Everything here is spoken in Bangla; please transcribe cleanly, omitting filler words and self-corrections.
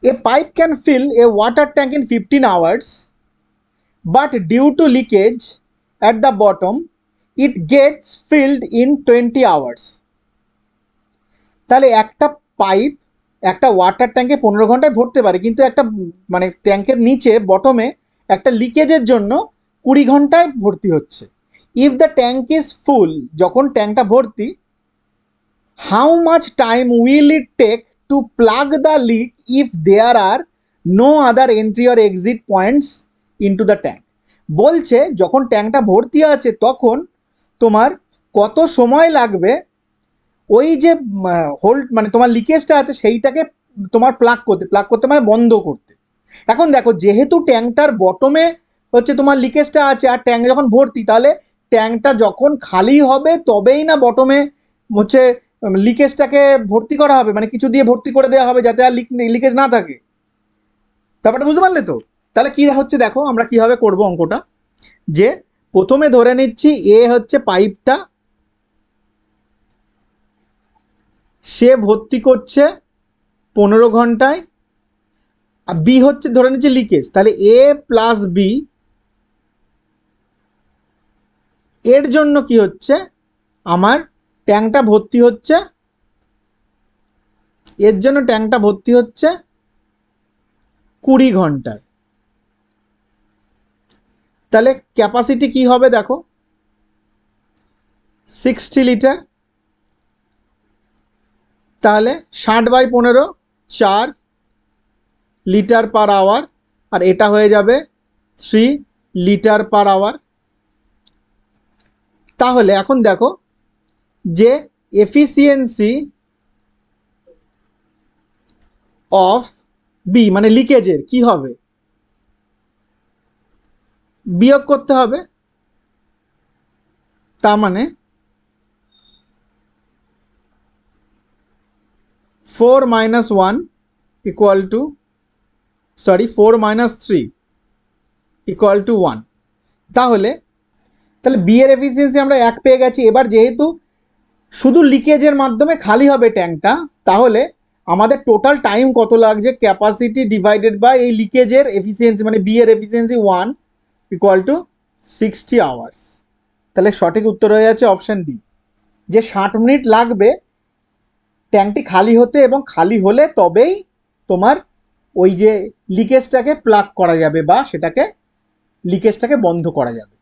A pipe can fill a water tank in 15 hours, but due to leakage at the bottom, it gets filled in 20 hours. তাহলে একটা পাইপ একটা ওয়াটার ট্যাঙ্কে 15 ঘন্টায় ভরতে পারে, কিন্তু একটা মানে ট্যাঙ্কের নিচে বটমে একটা লিকেজের জন্য 20 ঘন্টায় ভর্তি হচ্ছে। If the tank is full, যখন ট্যাঙ্কটা ভর্তি, how much time will it take to plug the leak if there are no other entry or exit points into the tank. বলছে যখন ট্যাঙ্কটা ভর্তি আছে তখন তোমার কত সময় লাগবে ওই যে হোল্ড মানে তোমার লিকেজটা আছে সেইটাকে তোমার প্লাগ করতে মানে বন্ধ করতে। এখন দেখো যেহেতু ট্যাঙ্কটার বটমে হচ্ছে তোমার লিকেজটা আছে আর ট্যাঙ্ক যখন ভর্তি, তাহলে ট্যাঙ্কটা যখন খালি হবে তবেই না বটমে হচ্ছে লিকেজটাকে ভর্তি করা হবে, মানে কিছু দিয়ে ভর্তি করে দেওয়া হবে যাতে আর লিকেজ না থাকে। ব্যাপারটা বুঝতে পারলে তো? তাহলে কি হচ্ছে দেখো আমরা কিভাবে করব অঙ্কটা, যে প্রথমে ধরে নিচ্ছি এ হচ্ছে পাইপটা, সে ভর্তি করছে 15 ঘন্টায়, আর বি হচ্ছে ধরে নিচ্ছি লিকেজ, তাহলে এ প্লাস বি এর জন্য কি হচ্ছে আমার ট্যাঙ্কটা ভর্তি হচ্ছে, এর জন্য ট্যাঙ্কটা ভর্তি হচ্ছে 20 ঘন্টায়। তাহলে ক্যাপাসিটি কি হবে দেখো 60 লিটার, তাহলে 60/15 4 লিটার পার আওয়ার, আর এটা হয়ে যাবে 3 লিটার পার আওয়ার। তাহলে এখন দেখো যে এফিসিয়েন্সি অফ বি মানে লিকেজের কি হবে, বিয়োগ করতে হবে, তার মানে 4 - 1 ইকুয়াল টু 4 - 3 ইকুয়াল টু 1। তাহলে বি এর এফিসিয়েন্সি আমরা 1 পেয়ে গেছি। এবার যেহেতু শুধু লিকেজের মাধ্যমে খালি হবে ট্যাঙ্কটা, তাহলে আমাদের টোটাল টাইম কত লাগছে, ক্যাপাসিটি ডিভাইডেড বাই এই লিকেজের এফিসিয়েন্সি মানে বি এর এফিসিয়েন্সি 1 ইকুয়াল টু 60 আওয়ার্স। তাহলে সঠিক উত্তর হয়ে যাচ্ছে অপশন ডি, যে 60 মিনিট লাগবে ট্যাঙ্কটি খালি হতে, এবং খালি হলে তবেই তোমার ওই যে লিকেজটাকে প্লাগ করা যাবে বা সেটাকে লিকেজটাকে বন্ধ করা যাবে।